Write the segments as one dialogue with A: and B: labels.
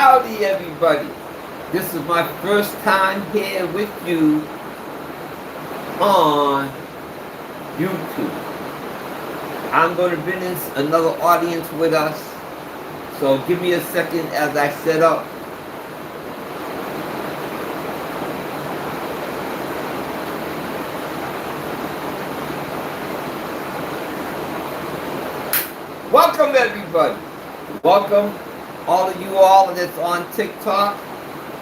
A: Howdy everybody. This is my first time here with you on YouTube. I'm going to bring in another audience with us. So give me a second as I set up. Welcome everybody. Welcome all of you all that's on TikTok.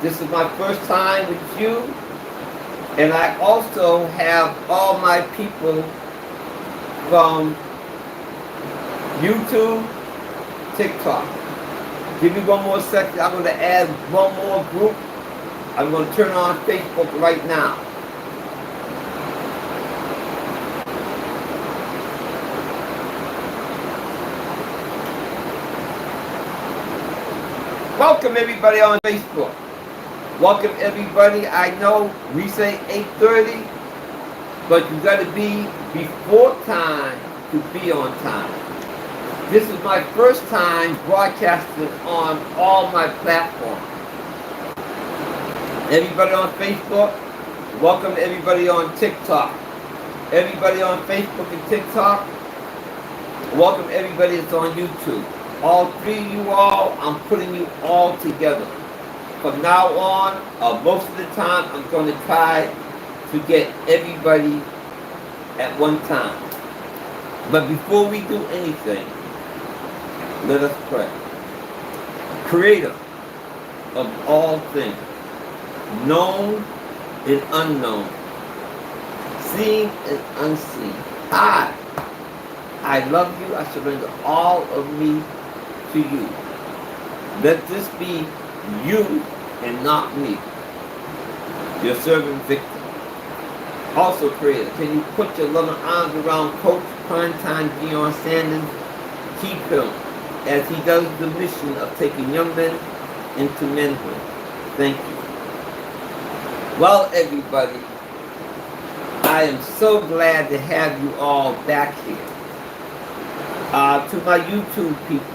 A: This is my first time with you. And I also have all my people from YouTube, TikTok. Give me one more second. I'm going to add one more group. I'm going to turn on Facebook right now. Welcome everybody on Facebook. Welcome everybody. I know we say 8:30, but you got to be before time to be on time. This is my first time broadcasting on all my platforms. Everybody on Facebook, welcome everybody on TikTok. Everybody on Facebook and TikTok, welcome everybody that's on YouTube. All three of you all, I'm putting you all together. From now on, most of the time, I'm going to try to get everybody at one time. But before we do anything, let us pray. Creator of all things, known and unknown, seen and unseen. I love you. I surrender all of me to you. Let this be you and not me, your servant Victor. Also, Creator, can you put your loving arms around Coach Primetime Deion Sanders? Keep him as he does the mission of taking young men into manhood. Thank you. Well, everybody, I am so glad to have you all back here. To my YouTube people,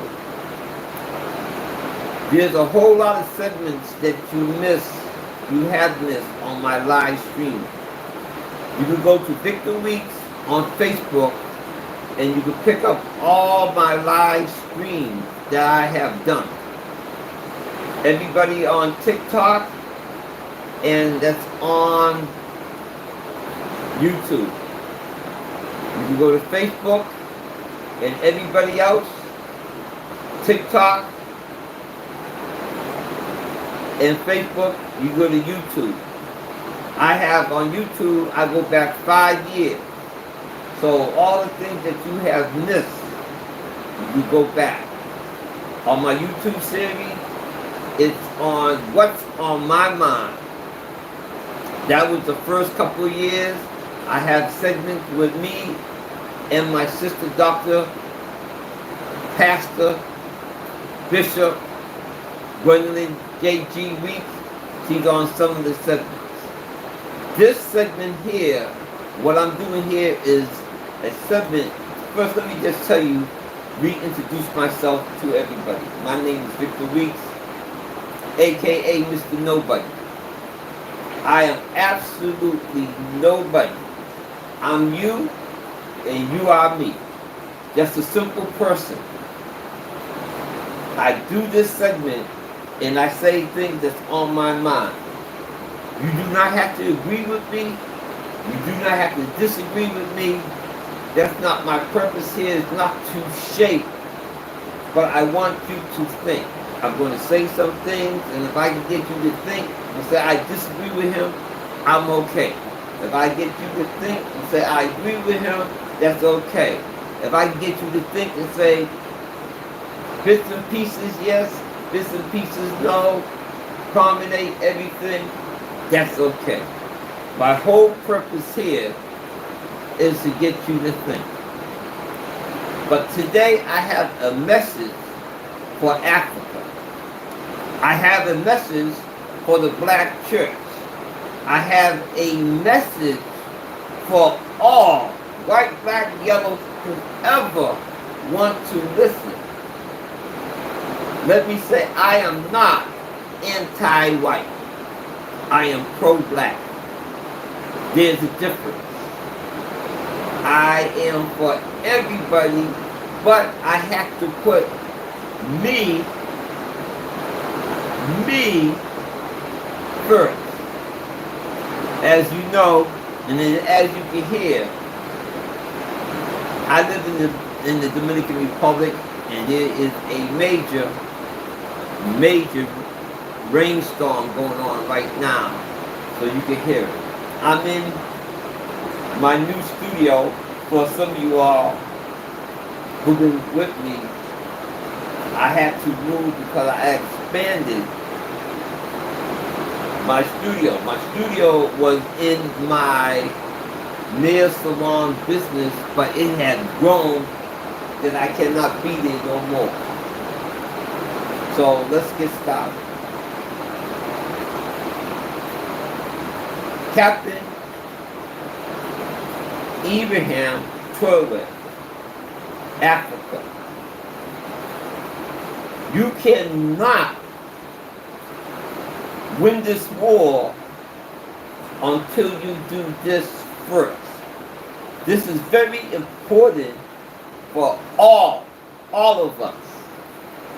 A: there's a whole lot of segments that you have missed on my live stream. You can go to Victor Weeks on Facebook and you can pick up all my live streams that I have done. Everybody on TikTok and that's on YouTube. You can go to Facebook and everybody else, TikTok and Facebook, you go to YouTube. I have on YouTube, I go back 5 years. So all the things that you have missed, you go back. On my YouTube series, it's on What's on My Mind. That was the first couple of years. I have segments with me and my sister, Dr. Pastor, Bishop, Gwendolyn J.G. Weeks. She's on some of the segments. This segment here, what I'm doing here is a segment. First, let me just tell you, reintroduce myself to everybody. My name is Victor Weeks, a.k.a. Mr. Nobody. I am absolutely nobody. I'm you, and you are me. Just a simple person. I do this segment, and I say things that's on my mind. You do not have to agree with me. You do not have to disagree with me. That's not my purpose here. It's not to shape, but I want you to think. I'm going to say some things, and if I can get you to think and say I disagree with him, I'm okay. If I get you to think and say I agree with him, that's okay. If I can get you to think and say bits and pieces yes, bits and pieces no, combinate everything, that's okay. My whole purpose here is to get you to think. But today I have a message for Africa. I have a message for the black church. I have a message for all, white, black, yellow, whoever want to listen. Let me say, I am not anti-white. I am pro-black. There's a difference. I am for everybody, but I have to put me first. As you know, and then as you can hear, I live in the Dominican Republic, and there is a major rainstorm going on right now, so you can hear it. I'm in my new studio. For some of you all who've been with me, I had to move because I expanded my studio. My studio was in my nail salon business, but it had grown that I cannot be there no more. So let's get started. Captain Abraham Traore, Africa. You cannot win this war until you do this first. This is very important for all of us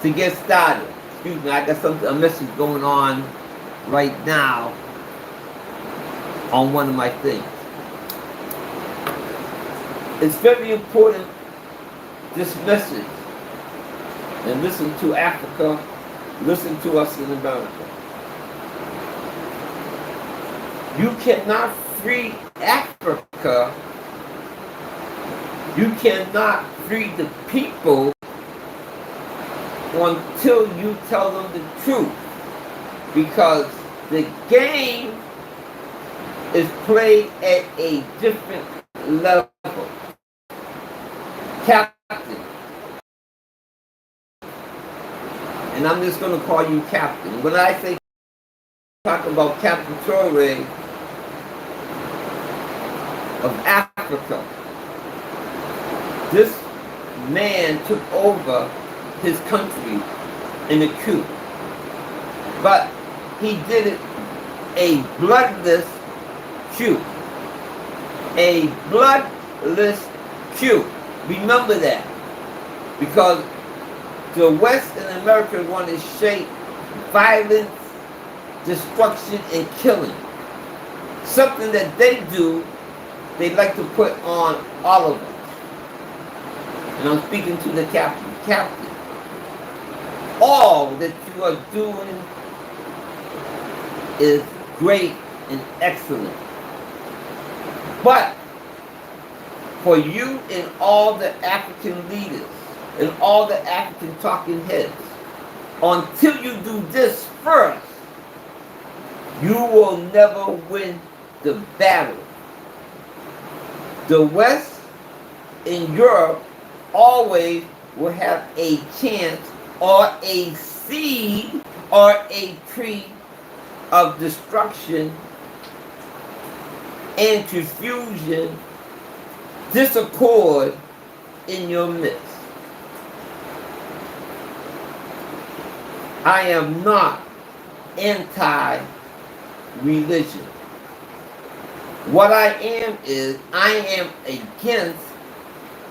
A: to get started. Excuse me, I got a message going on right now on one of my things. It's very important, this message, and listen to Africa, listen to us in America. You cannot free Africa, you cannot free the people until you tell them the truth, because the game is played at a different level. Captain, and I'm just going to call you Captain. When I say talk about Captain Traore of Africa, this man took over his country in a coup, but he did it a bloodless coup. A bloodless coup. Remember that, because the West in America want to shape violence, destruction, and killing. Something that they do, they like to put on all of us. And I'm speaking to the captain. Captain, all that you are doing is great and excellent. But for you and all the African leaders and all the African talking heads, until you do this first, you will never win the battle. The West in Europe always will have a chance or a seed or a tree of destruction and confusion, discord in your midst. I am not anti-religion. What I am is, I am against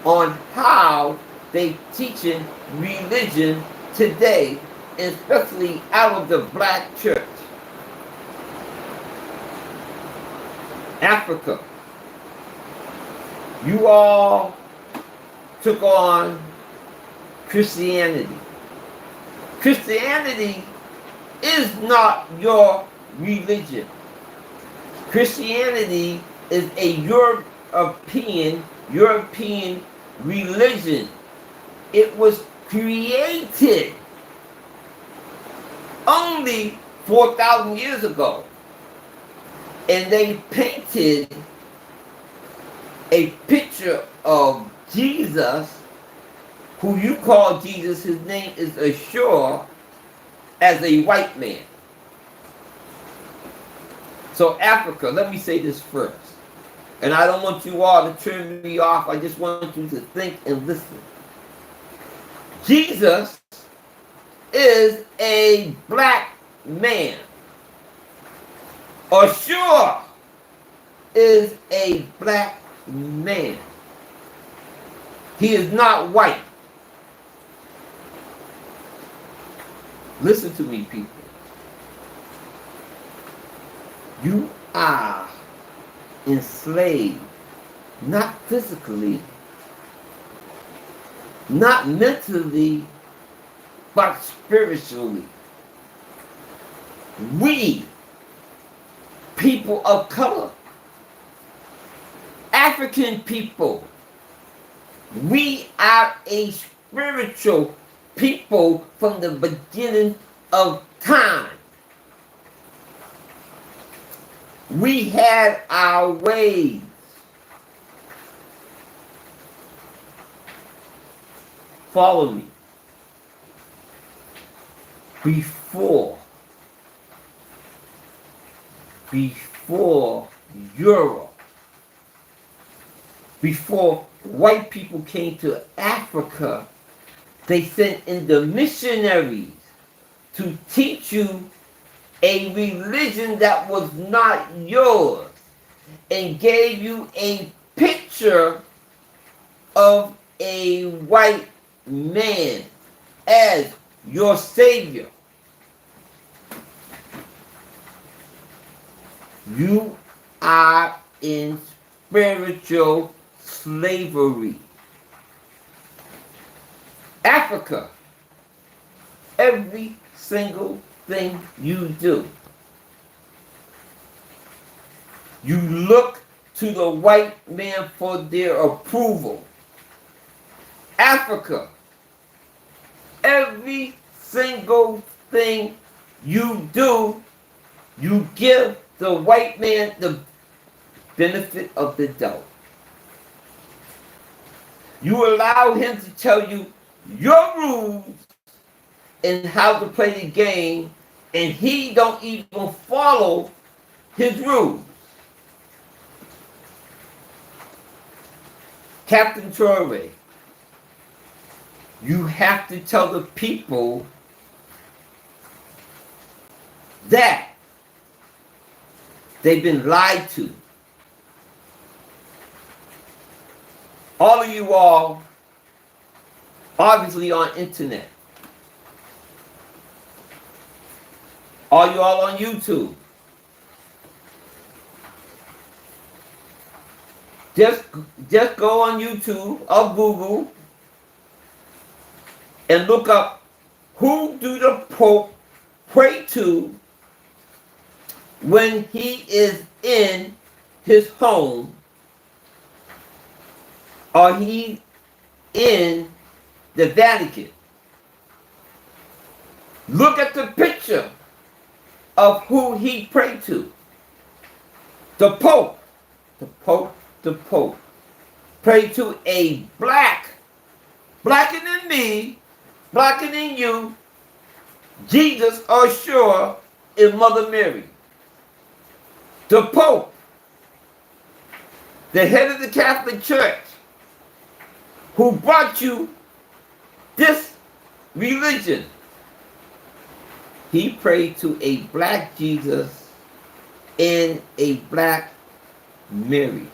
A: on how they teaching religion today, especially out of the black church. Africa, you all took on Christianity. Christianity is not your religion. Christianity is a European religion. It was created only 4,000 years ago. And they painted a picture of Jesus, who you call Jesus, his name is Ashur, as a white man. So Africa, let me say this first. And I don't want you all to turn me off. I just want you to think and listen. Jesus is a black man. Ashur is a black man. He is not white. Listen to me, people. You are enslaved, not physically, not mentally, but spiritually. We, people of color, African people, we are a spiritual people from the beginning of time. We had our ways. Follow me. Before Europe, before white people came to Africa, they sent in the missionaries to teach you a religion that was not yours and gave you a picture of a white man as your savior. You are in spiritual slavery. Africa, every single thing you do, you look to the white man for their approval. Africa, every single thing you do, you give the white man the benefit of the doubt. You allow him to tell you your rules and how to play the game, and he don't even follow his rules. Captain Traore, you have to tell the people that they've been lied to. All of you all, obviously on internet. All you all on YouTube. Just go on YouTube or Google and look up, who do the Pope pray to when he is in his home or he in the Vatican? Look at the picture of who he prayed to. The Pope. The Pope. The Pope. Prayed to a blacker than me, blacker than you, Jesus or sure, and Mother Mary. The Pope, the head of the Catholic Church, who brought you this religion, he prayed to a black Jesus and a black Mary.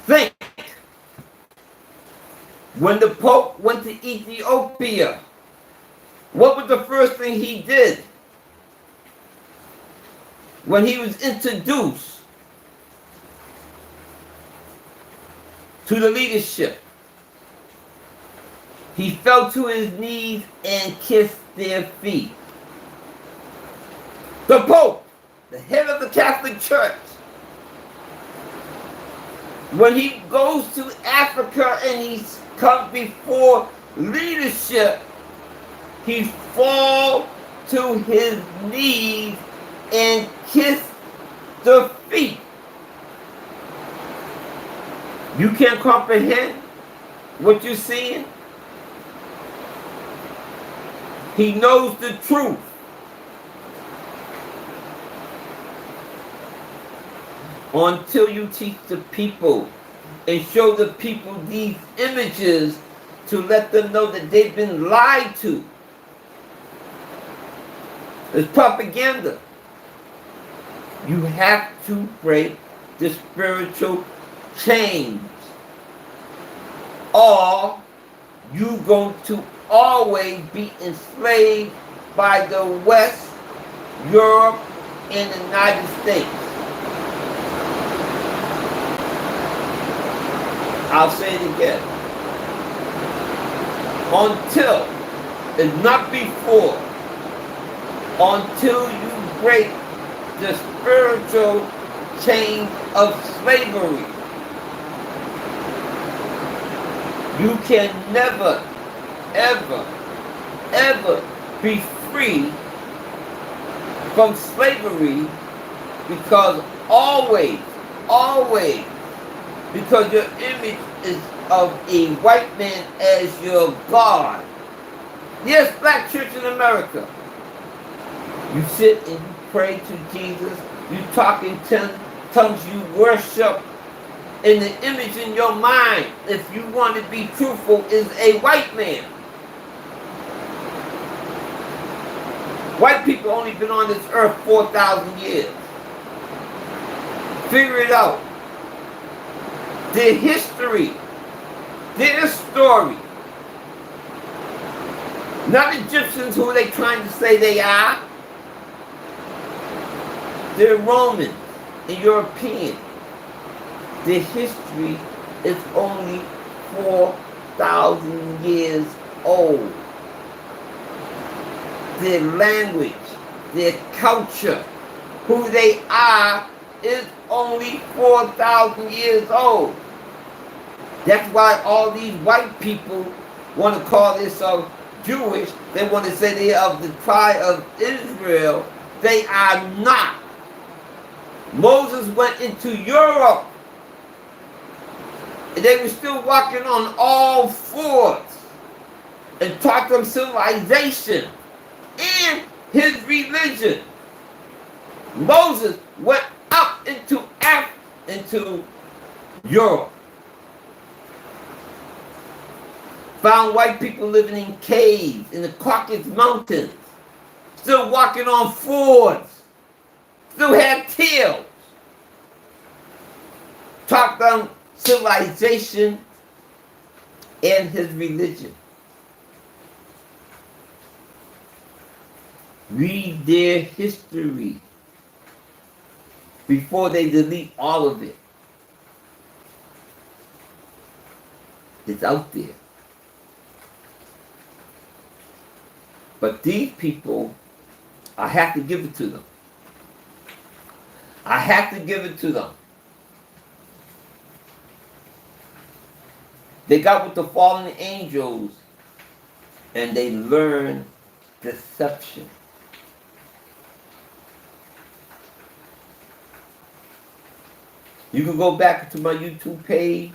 A: Think, when the Pope went to Ethiopia, what was the first thing he did when he was introduced to the leadership? He fell to his knees and kissed their feet. The Pope, the head of the Catholic Church, when he goes to Africa and he comes before leadership, he falls to his knees and kiss the feet. You can't comprehend what you're seeing? He knows the truth. Until you teach the people and show the people these images to let them know that they've been lied to. It's propaganda. You have to break the spiritual chains, or you're going to always be enslaved by the West, Europe, and the United States. I'll say it again. Until, and not before, until you break the spiritual chain of slavery, you can never, ever, ever be free from slavery, because always, because your image is of a white man as your God. Yes, black church in America. You sit and you pray to Jesus, you talk in tongues, you worship, and the image in your mind, if you want to be truthful, is a white man. White people only been on this earth 4,000 years. Figure it out. Their history, their story. Not Egyptians who they trying to say they are. They're Romans and European. Their history is only 4,000 years old. Their language, their culture, who they are, is only 4,000 years old. That's why all these white people want to call themselves Jewish. They want to say they are of the tribe of Israel. They are not. Moses went into Europe, and they were still walking on all fours and taught them civilization and his religion. Moses went up into Europe. Found white people living in caves in the Caucasus Mountains, still walking on fours, still had tails. Taught them civilization and his religion. Read their history before they delete all of it. It's out there. But these people, I have to give it to them. I have to give it to them. They got with the fallen angels and they learned deception. You can go back to my YouTube page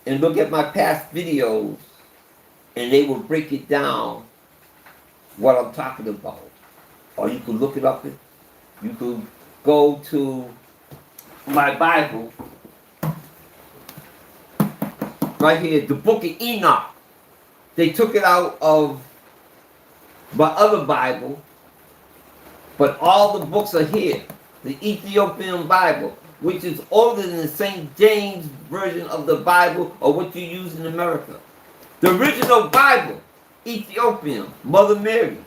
A: and look at my past videos, and they will break it down what I'm talking about. Or you can look it up. You could go to my Bible right here, the book of Enoch. They took it out of my other Bible, but all the books are here. The Ethiopian Bible, which is older than the St. James version of the Bible or what you use in America. The original Bible, Ethiopian, Mother Mary,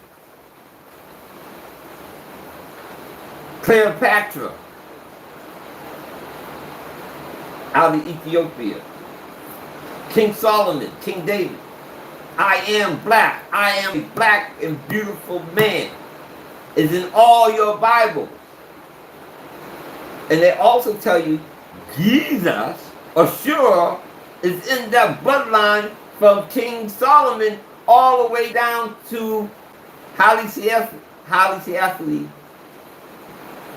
A: Cleopatra, out of Ethiopia, King Solomon, King David. I am black. I am a black and beautiful man. Is in all your Bibles. And they also tell you Jesus, Ashura, is in that bloodline from King Solomon all the way down to Haile Selassie,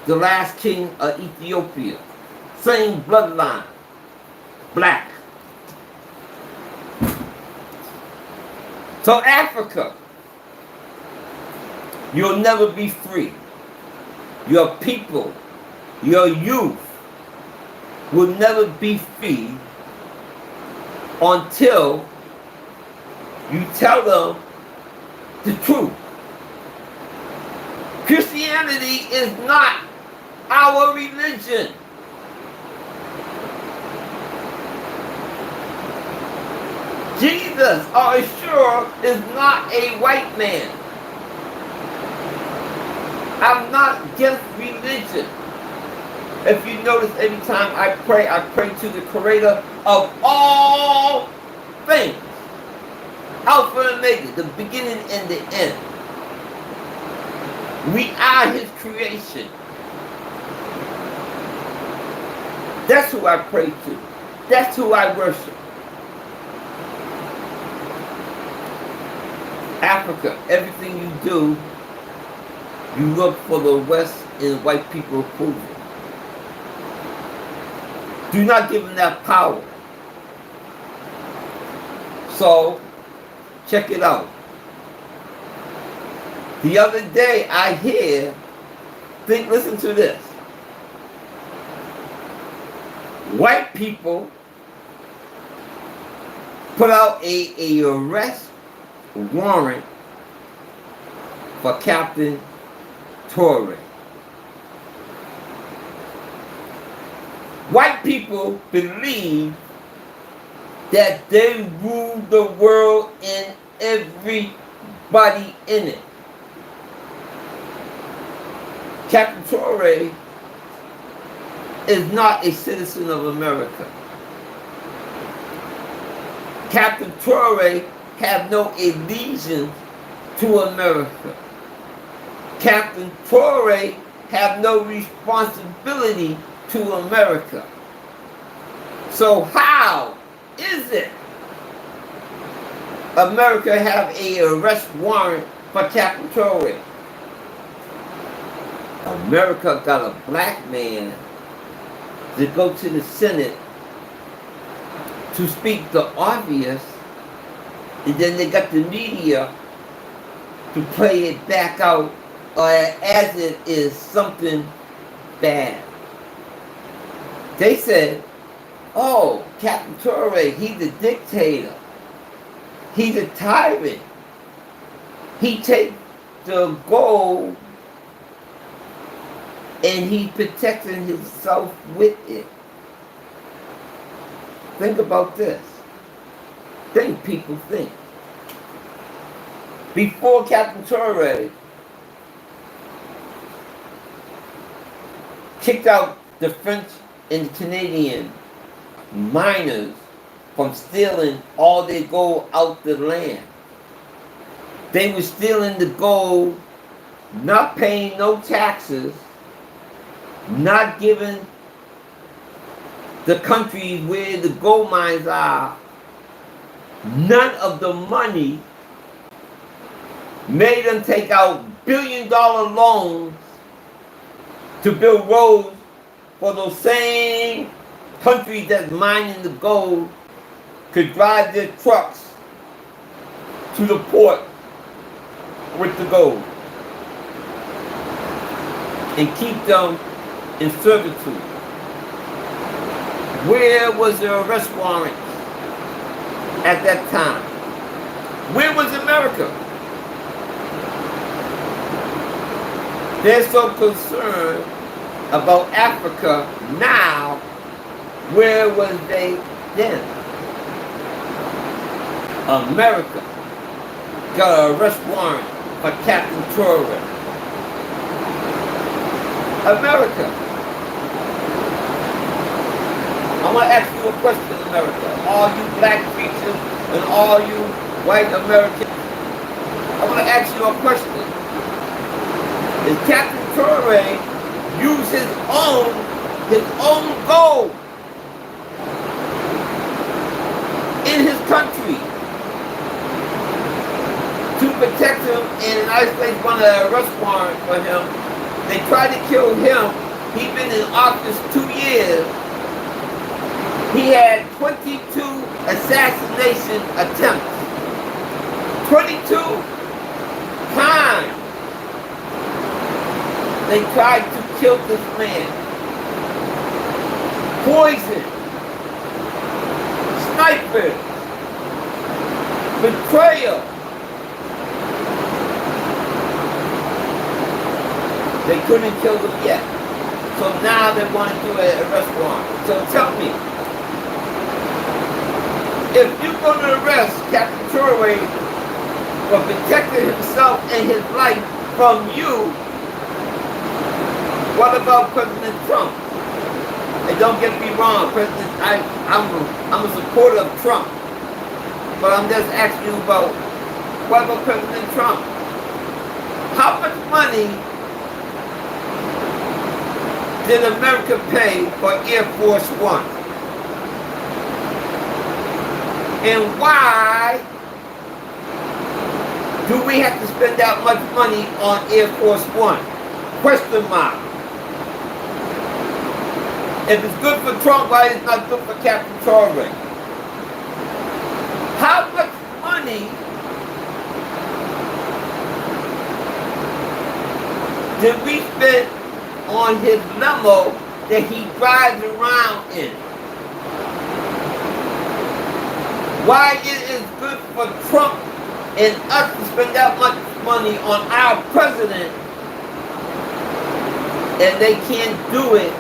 A: the last king of Ethiopia. Same bloodline. Black. So Africa, you'll never be free. Your people, your youth will never be free until You tell them the truth. Christianity is not our religion. Jesus, are sure, is not a white man. I'm not against religion. If you notice, every time I pray to the creator of all things. Alpha and Omega, the beginning and the end. We are his creation. That's who I pray to. That's who I worship. Africa, everything you do, you look for the West and white people approval. Do not give them that power. So, check it out. The other day I hear, listen to this. White people put out a arrest warrant for Captain Torre. White people believe that they rule the world and everybody in it. Captain Torre is not a citizen of America. Captain Torre have no allegiance to America. Captain Torre have no responsibility to America. So how is it America have a arrest warrant for Captain Torre? America got a black man to go to the Senate to speak the obvious, and then they got the media to play it back out as it is something bad. They said, oh, Captain Torre, he's a dictator. He's a tyrant. He takes the gold and he protecting himself with it. Think about this. Think, people, think. Before Captain Torre kicked out the French and the Canadian miners from stealing all their gold out the land. They were stealing the gold, not paying no taxes, not giving the countries where the gold mines are none of the money, made them take out billion-dollar loans to build roads for those same countries that's mining the gold could drive their trucks to the port with the gold and keep them in servitude. Where was the arrest warrant at that time? Where was America? They're so concerned about Africa now. Where was they then? America got an arrest warrant for Captain Torre. America. I want to ask you a question, America. All you black preachers and all you white Americans, I want to ask you a question. Did Captain Torre use his own gold in his country to protect him? And the United States wanted an arrest warrant for him. They tried to kill him. He'd been in office 2 years. He had 22 assassination attempts. 22 times they tried to kill this man. Poison. Snipers. Betrayal. They couldn't kill them yet. So now they want to do it at a restaurant. So tell me, if you're going to arrest Captain Traore for protecting himself and his life from you, what about President Trump? And don't get me wrong, I'm a supporter of Trump. But I'm just asking you about, what about President Trump? How much money did America pay for Air Force One? And why do we have to spend that much money on Air Force One? Question mark. If it's good for Trump, why is it not good for Captain Traore? How much money did we spend on his limo that he drives around in? Why it is good for Trump and us to spend that much money on our president and they can't do it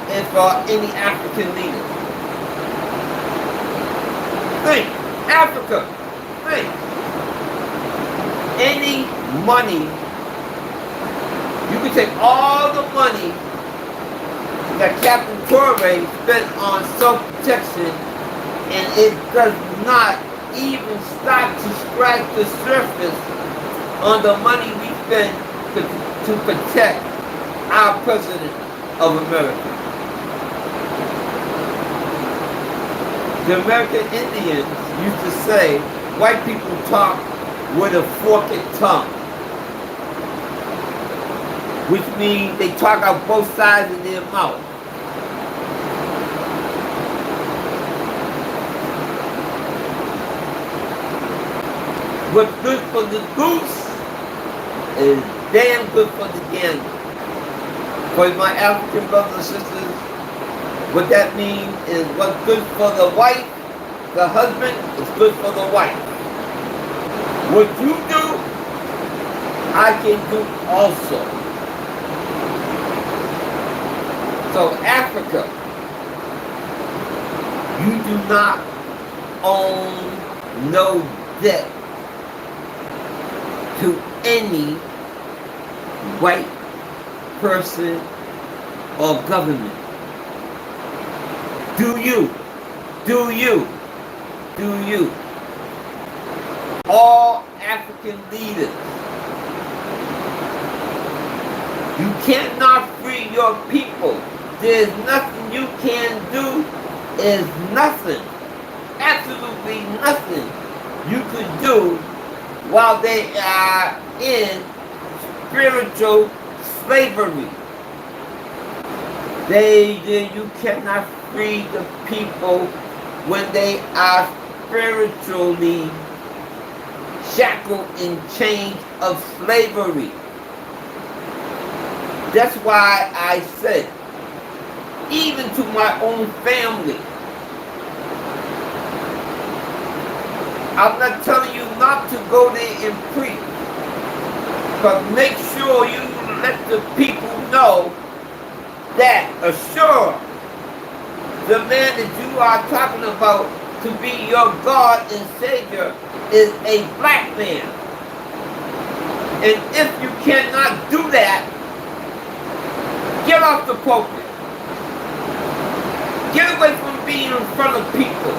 A: and for any African leader? Think, Africa, think. Any money, you can take all the money that Captain Traore spent on self-protection and it does not even start to scratch the surface on the money we spend to protect our President of America. The American Indians used to say, white people talk with a forked tongue, which means they talk out both sides of their mouth. What's good for the goose is damn good for the gander. For my African brothers and sisters, what that means is what's good for the wife, the husband, is good for the wife. What you do, I can do also. So Africa, you do not own no debt to any white person or government. Do you? Do you? Do you? All African leaders. You cannot free your people. There's nothing you can do. Is nothing. Absolutely nothing you could do while they are in spiritual slavery. You cannot free the people when they are spiritually shackled in chains of slavery. That's why I said, even to my own family, I'm not telling you not to go there and preach, but make sure you let the people know that assure the man that you are talking about to be your God and Savior is a black man. And if you cannot do that, get off the pulpit. Get away from being in front of people.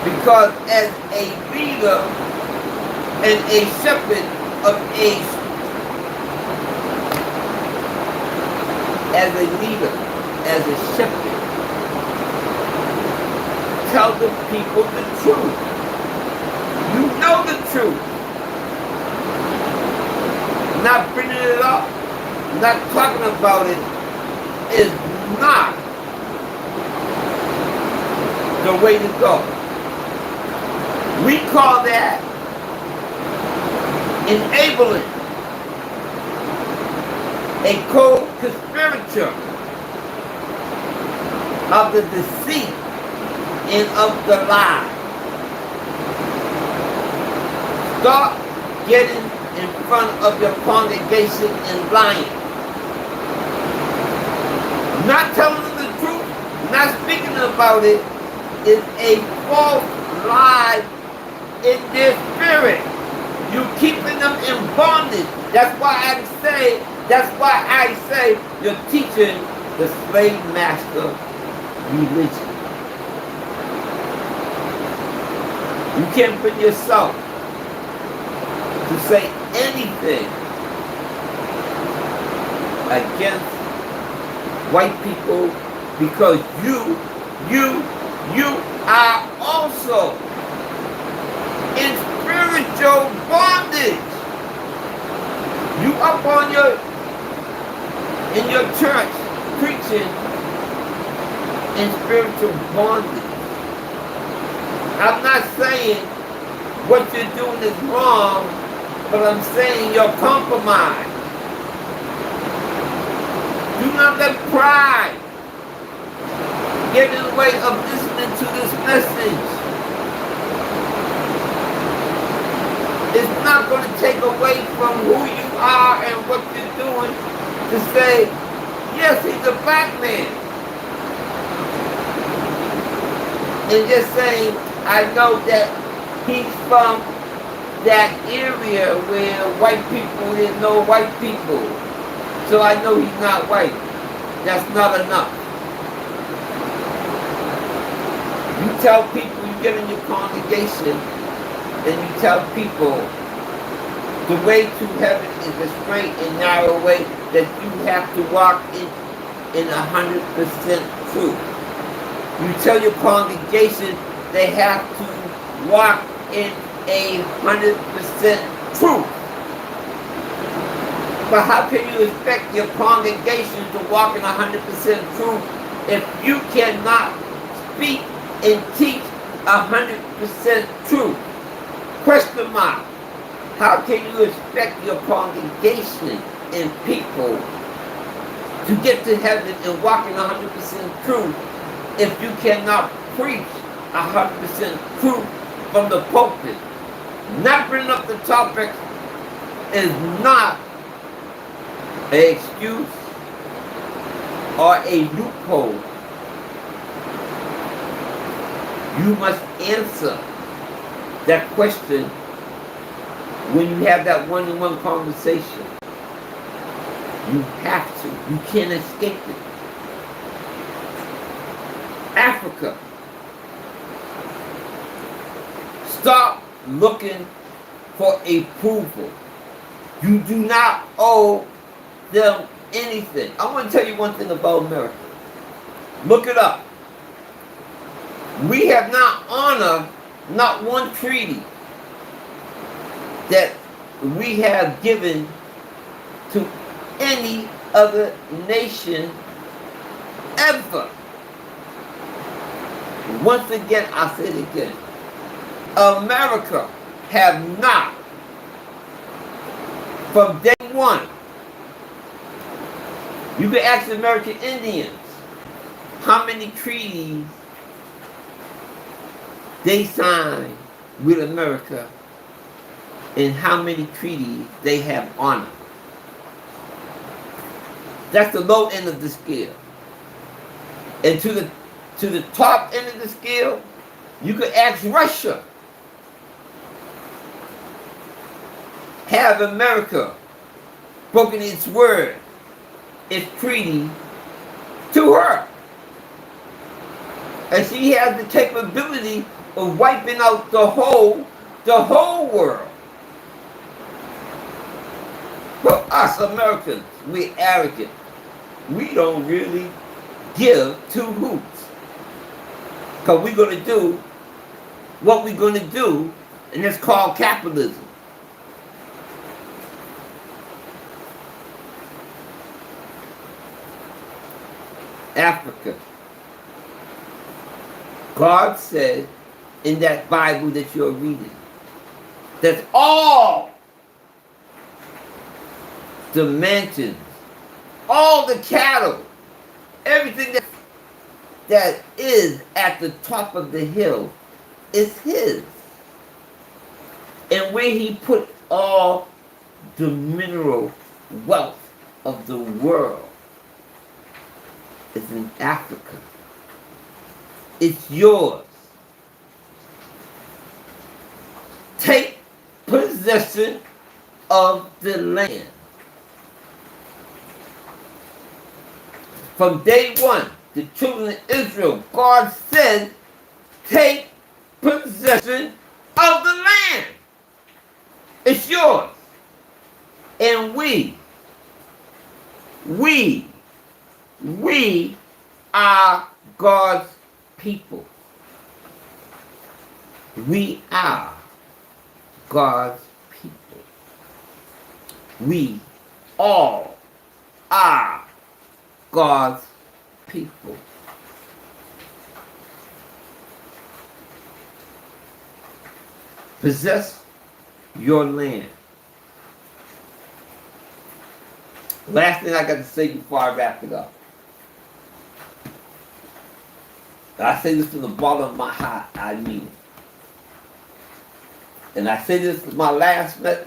A: Because as a leader and a shepherd of as a leader, as a shepherd, tell the people the truth. You know the truth. Not bringing it up, not talking about it is not the way to go. We call that enabling, a co-conspirator of the deceit and of the lie. Stop getting in front of your congregation and lying. Not telling them the truth, not speaking about it, is a false lie in their spirit. You keeping them in bondage. That's why I say you're teaching the slave master religion. You can't bring yourself to say anything against white people because you are also in spiritual bondage. You up on in your church preaching in spiritual bondage. I'm not saying what you're doing is wrong, but I'm saying you're compromised. Do not let pride get in the way of listening to this message. It's not going to take away from who you are and what you're doing to say, yes, he's a black man. And just saying, I know that he's from that area where white people, there's no white people. So I know he's not white. That's not enough. You tell people, you get in your congregation, and you tell people the way to heaven is a straight and narrow way that you have to walk in 100% truth. You tell your congregation they have to walk in 100% truth. But how can you expect your congregation to walk in 100% truth if you cannot speak and teach 100% truth? Question mark. How can you expect your congregation and people to get to heaven and walk in 100% truth if you cannot preach 100% truth from the pulpit? Not bringing up the topic is not an excuse or a loophole. You must answer that question when you have that one-on-one conversation. You have to. You can't escape it. Africa. Stop looking for approval. You do not owe them anything. I want to tell you one thing about America. Look it up. We have not honored not one treaty that we have given to any other nation ever. Once again, I say it again. America have not, from day one, you can ask the American Indians how many treaties they signed with America and how many treaties they have honored. That's the low end of the scale. And to the top end of the scale, you could ask Russia. Have America broken its word, its treaty to her? And she has the capability of wiping out the whole world. For us Americans, we're arrogant. We don't really give two hoots. Because we're going to do what we're going to do, and it's called capitalism. Africa. God said in that Bible that you're reading, that all the mansions, all the cattle, everything that is at the top of the hill is his. And where he put all the mineral wealth of the world is in Africa. It's yours. Take possession of the land. From day one, the children of Israel, God said, take possession of the land. It's yours. And we are God's people. We are God's people. We all are God's people. Possess your land. Last thing I got to say before I wrap it up. I say this from the bottom of my heart. I mean it. And I say this in my last video.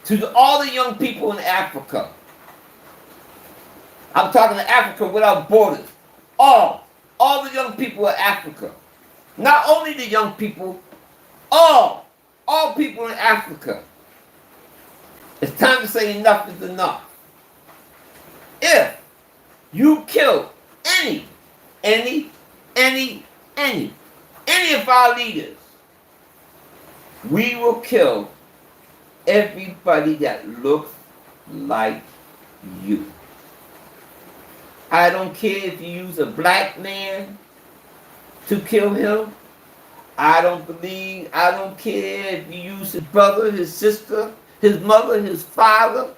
A: To all the young people in Africa. I'm talking to Africa without borders. All the young people of Africa. Not only the young people, all people in Africa. It's time to say enough is enough. If you kill any of our leaders, we will kill everybody that looks like you. I don't care if you use a black man to kill him. I don't care if you use his brother, his sister, his mother, his father.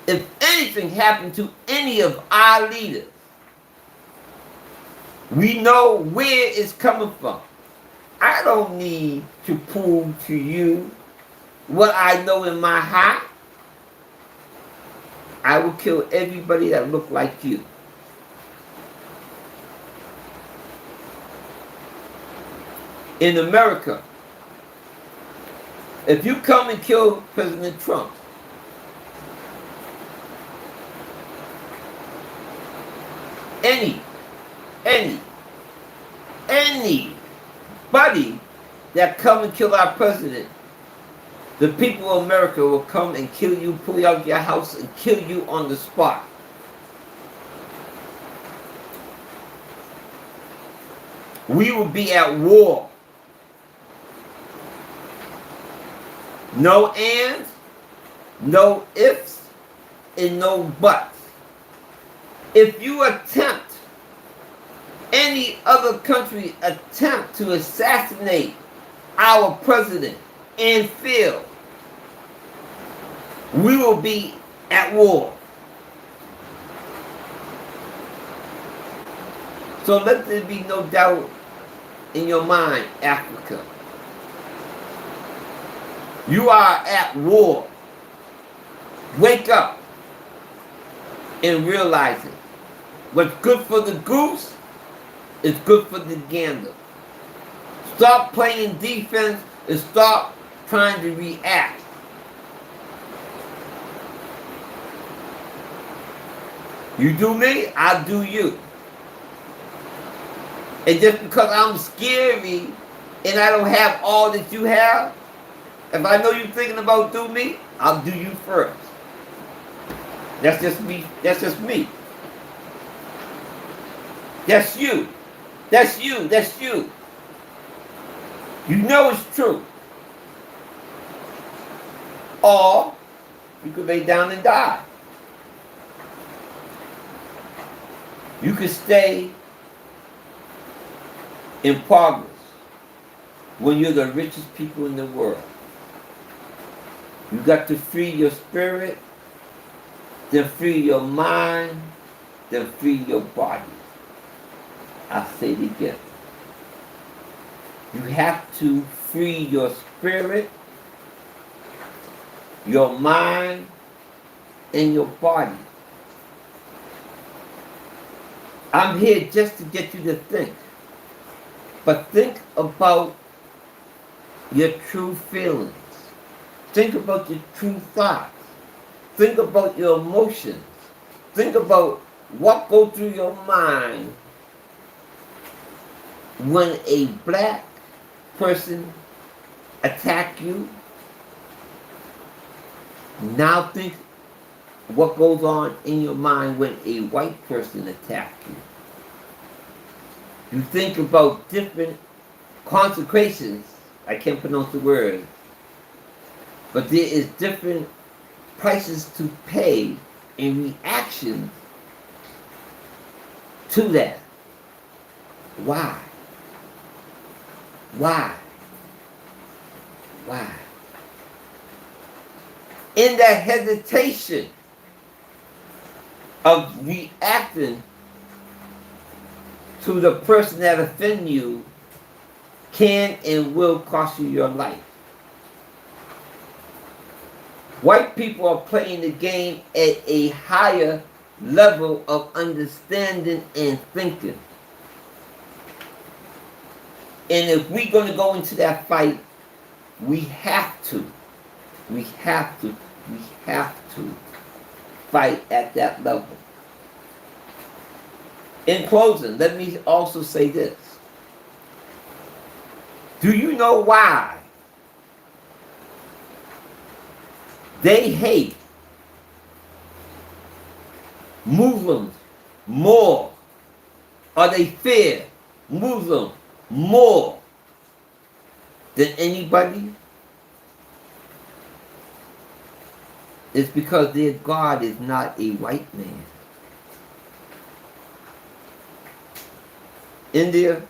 A: If anything happened to any of our leaders, we know where it's coming from. I don't need to prove to you what I know in my heart. I will kill everybody that look like you. In America, if you come and kill President Trump, anybody that come and kill our president, the people of America will come and kill you, pull you out of your house and kill you on the spot. We will be at war. No ands, no ifs, and no buts. If you attempt, any other country attempt to assassinate our president and fail, we will be at war. So let there be no doubt in your mind, Africa. You are at war. Wake up and realize it. What's good for the goose is good for the gander. Stop playing defense and stop trying to react. You do me, I'll do you. And just because I'm scary and I don't have all that you have, if I know you're thinking about do me, I'll do you first. That's just me. That's just me. That's you. That's you. That's you. You know it's true. Or you could lay down and die. You could stay in progress when you're the richest people in the world. You got to free your spirit, then free your mind, then free your body. I'll say it again. You have to free your spirit, your mind, and your body. I'm here just to get you to think. But think about your true feelings. Think about your true thoughts. Think about your emotions. Think about what goes through your mind when a black person attack you. Now think what goes on in your mind when a white person attacks you. You think about different consequences. I can't pronounce the word. But there is different prices to pay in reaction to that. Why? Why? Why? In that hesitation of reacting to the person that offends you can and will cost you your life. White people are playing the game at a higher level of understanding and thinking. And if we're going to go into that fight, we have to fight at that level. In closing, let me also say this. Do you know why they hate Muslims more, or they fear Muslims more than anybody? It's because their God is not a white man. India,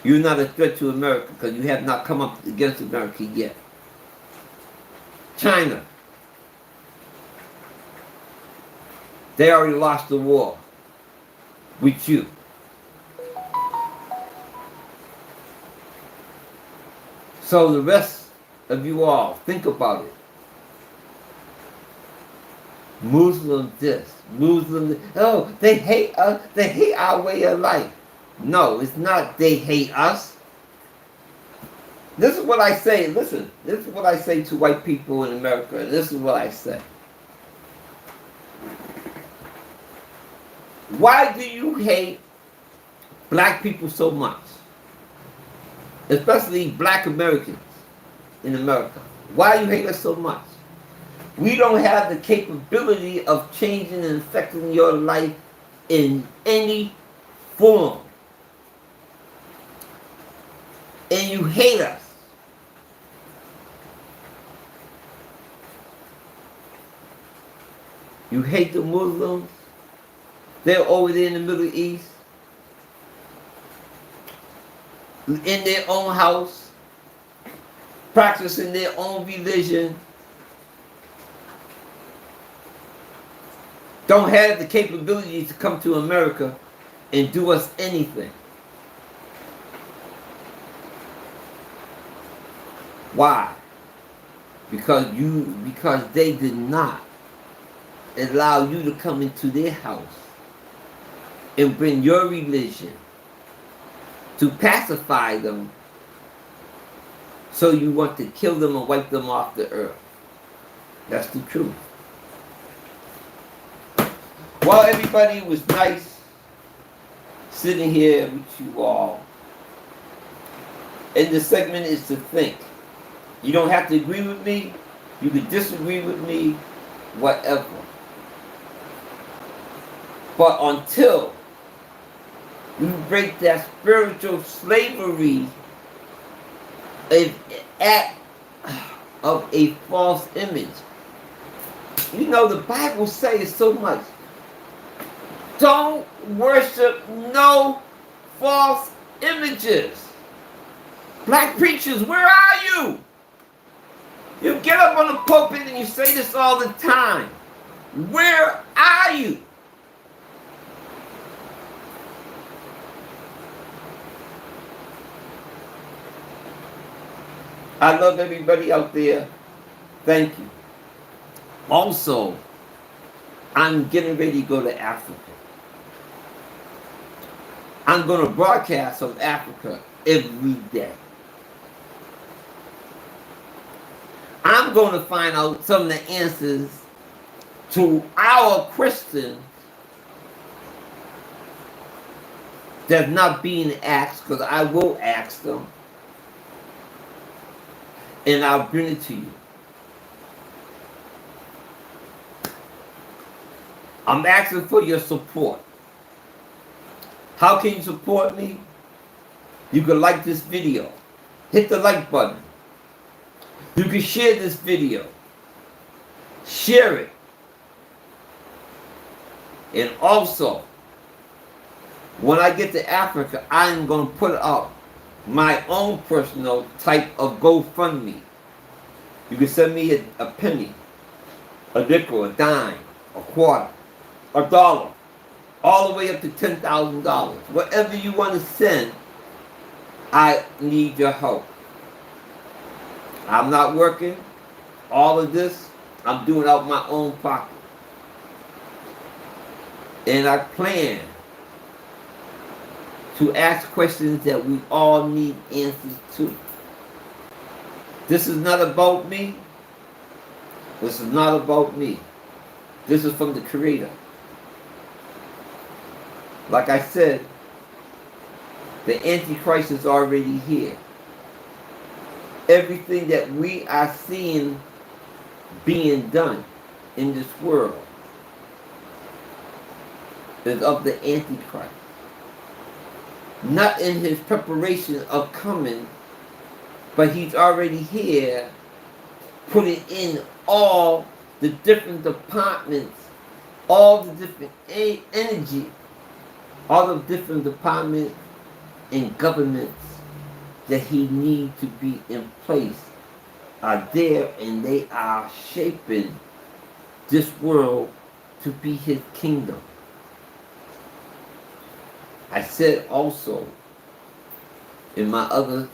A: you're not a threat to America because you have not come up against America yet. China, they already lost the war with you. So the rest of you all, think about it. Muslims this, Muslims, oh, they hate us, they hate our way of life. No, it's not they hate us. This is what I say, listen, this is what I say to white people in America. This is what I say. Why do you hate black people so much? Especially black Americans in America. Why do you hate us so much? We don't have the capability of changing and affecting your life in any form. And you hate us. You hate the Muslims. They're over there in the Middle East. In their own house. Practicing their own religion. Don't have the capability to come to America and do us anything. Why? Because they did not allow you to come into their house and bring your religion to pacify them, so you want to kill them and wipe them off the earth. That's the truth. Well, everybody, it was nice sitting here with you all. And the segment is to think. You don't have to agree with me. You can disagree with me, whatever. But until we break that spiritual slavery of a false image. You know, the Bible says so much. Don't worship no false images. Black preachers, where are you? You get up on the pulpit and you say this all the time. Where are you? I love everybody out there. Thank you. Also, I'm getting ready to go to Africa. I'm going to broadcast from Africa every day. I'm going to find out some of the answers to our questions that's not being asked, because I will ask them, and I'll bring it to you. I'm asking for your support. How can you support me? You can like this video. Hit the like button. You can share this video. Share it. And also, when I get to Africa, I'm going to put up my own personal type of GoFundMe. You can send me a penny, a nickel, a dime, a quarter, a dollar, all the way up to $10,000. Whatever you want to send, I need your help. I'm not working. All of this, I'm doing out my own pocket. And I plan to ask questions that we all need answers to. This is not about me. This is not about me. This is from the Creator. Like I said, the Antichrist is already here. Everything that we are seeing being done in this world is of the Antichrist. Not in his preparation of coming, but he's already here, putting in all the different departments, all the different energy, all the different departments and governments that he needs to be in place are there, and they are shaping this world to be his kingdom. I said also in my other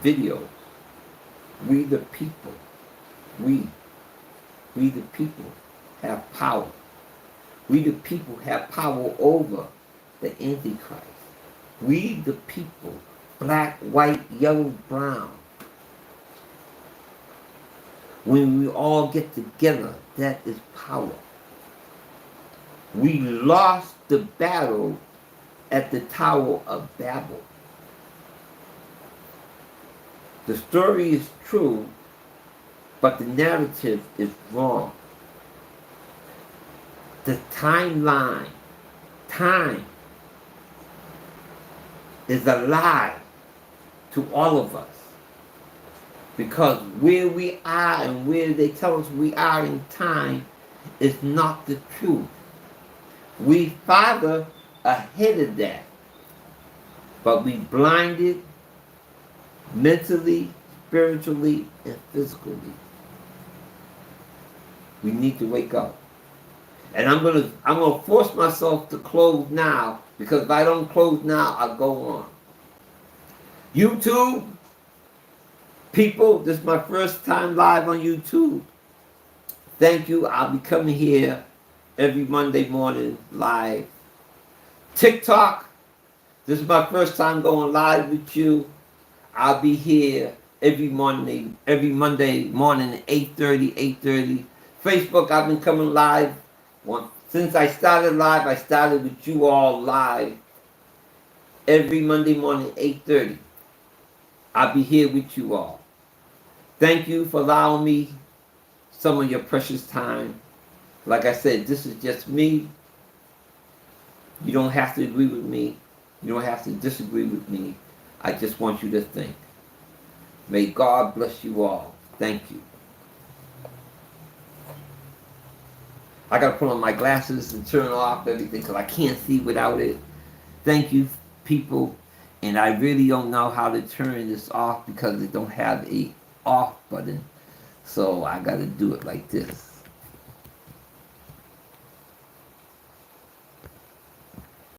A: videos, we the people, we the people have power. We the people have power over the Antichrist. We the people, black, white, yellow, brown. When we all get together, that is power. We lost the battle at the Tower of Babel. The story is true, but the narrative is wrong. The timeline, time, is a lie to all of us. Because where we are and where they tell us we are in time is not the truth. We farther ahead of that, but we blinded mentally, spiritually, and physically. We need to wake up. And I'm gonna force myself to close now, because if I don't close now, I'll go on. YouTube, people, this is my first time live on YouTube. Thank you. I'll be coming here every Monday morning live. TikTok, this is my first time going live with you. I'll be here every Monday morning at 8:30. Facebook, I've been coming live. Since I started live, I started with you all live every Monday morning, 8:30. I'll be here with you all. Thank you for allowing me some of your precious time. Like I said, this is just me. You don't have to agree with me. You don't have to disagree with me. I just want you to think. May God bless you all. Thank you. I got to put on my glasses and turn off everything because I can't see without it. Thank you, people. And I really don't know how to turn this off because it don't have a off button. So I got to do it like this.